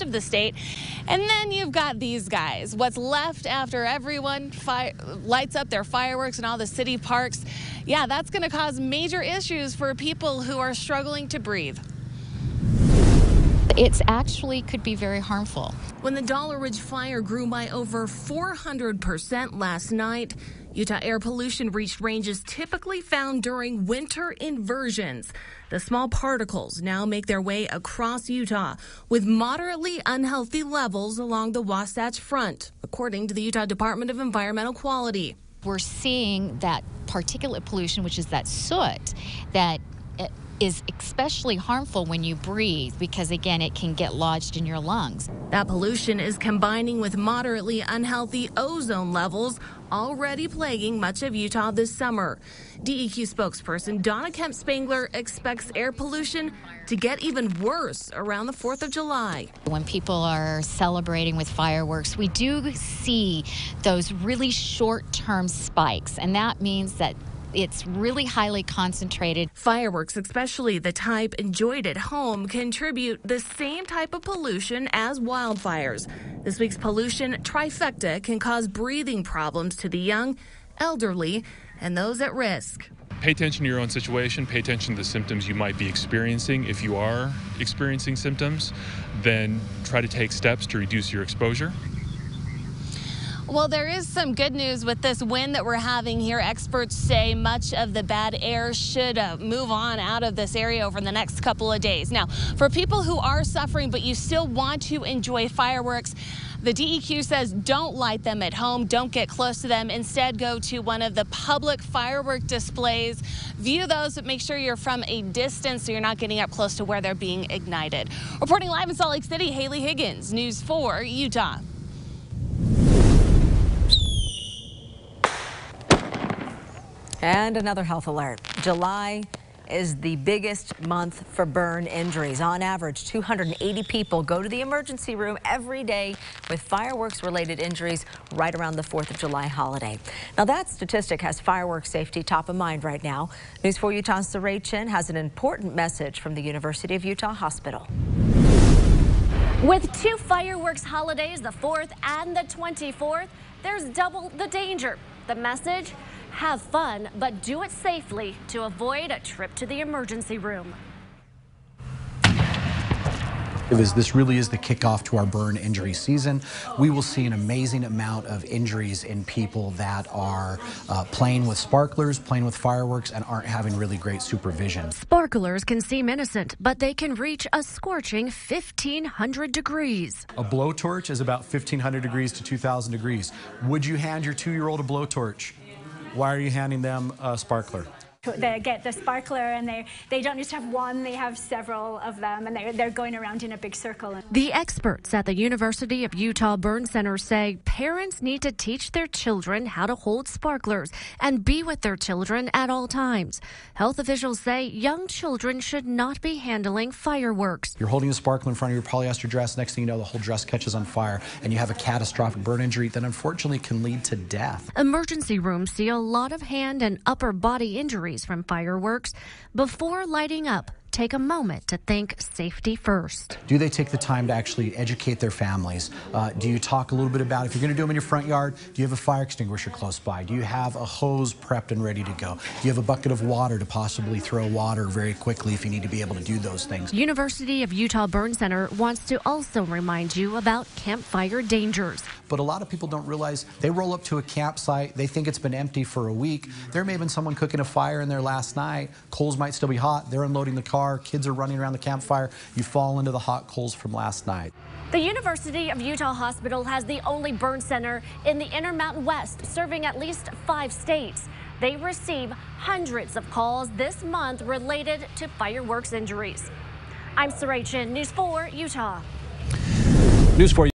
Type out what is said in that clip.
of the state. And then you've got these guys. What's left after everyone lights up their fireworks in all the city parks. Yeah, that's going to cause major issues for people who are struggling to breathe. It's actually could be very harmful. When the Dollar Ridge fire grew by over 400% last night, Utah air pollution reached ranges typically found during winter inversions. The small particles now make their way across Utah with moderately unhealthy levels along the Wasatch Front, according to the Utah Department of Environmental Quality. We're seeing that particulate pollution, which is that soot, that is especially harmful when you breathe because, again, it can get lodged in your lungs. That pollution is combining with moderately unhealthy ozone levels already plaguing much of Utah this summer. DEQ spokesperson Donna Kemp-Spangler expects air pollution to get even worse around the 4th of July. When people are celebrating with fireworks, we do see those really short-term spikes, and that means that it's really highly concentrated. Fireworks, especially the type enjoyed at home, contribute the same type of pollution as wildfires. This week's pollution trifecta can cause breathing problems to the young, elderly, and those at risk. Pay attention to your own situation. Pay attention to the symptoms you might be experiencing. If you are experiencing symptoms, then try to take steps to reduce your exposure. Well, there is some good news with this wind that we're having here. Experts say much of the bad air should move on out of this area over the next couple of days. Now, for people who are suffering but you still want to enjoy fireworks, the DEQ says don't light them at home. Don't get close to them. Instead, go to one of the public firework displays. View those, but make sure you're from a distance so you're not getting up close to where they're being ignited. Reporting live in Salt Lake City, Haley Higgins, News 4 Utah. And another health alert. July is the biggest month for burn injuries. On average, 280 people go to the emergency room every day with fireworks-related injuries right around the 4th of July holiday. Now, that statistic has fireworks safety top of mind right now. News 4 Utah's Saray Chin has an important message from the University of Utah Hospital. With two fireworks holidays, the 4th and the 24th, there's double the danger. The message? Have fun, but do it safely to avoid a trip to the emergency room. This really is the kickoff to our burn injury season. We will see an amazing amount of injuries in people that are playing with sparklers, playing with fireworks, and aren't having really great supervision. Sparklers can seem innocent, but they can reach a scorching 1,500 degrees. A blowtorch is about 1,500 degrees to 2,000 degrees. Would you hand your 2-year-old a blowtorch? Why are you handing them a sparkler? They get the sparkler and they don't just have one, they have several of them, and they're going around in a big circle. The experts at the University of Utah Burn Center say parents need to teach their children how to hold sparklers and be with their children at all times. Health officials say young children should not be handling fireworks. You're holding a sparkler in front of your polyester dress. Next thing you know, the whole dress catches on fire and you have a catastrophic burn injury that unfortunately can lead to death. Emergency rooms see a lot of hand and upper body injuries from fireworks. Before lighting up, take a moment to think safety first. Do they take the time to actually educate their families? Do you talk a little bit about if you're going to do them in your front yard, do you have a fire extinguisher close by? Do you have a hose prepped and ready to go? Do you have a bucket of water to possibly throw water very quickly if you need to be able to do those things? University of Utah Burn Center wants to also remind you about campfire dangers. But a lot of people don't realize they roll up to a campsite, they think it's been empty for a week. There may have been someone cooking a fire in there last night. Coals might still be hot. They're unloading the car. Kids are running around the campfire. You fall into the hot coals from last night. The University of Utah Hospital has the only burn center in the Intermountain West, serving at least 5 states. They receive hundreds of calls this month related to fireworks injuries. I'm Saray Chin, News 4 Utah. News 4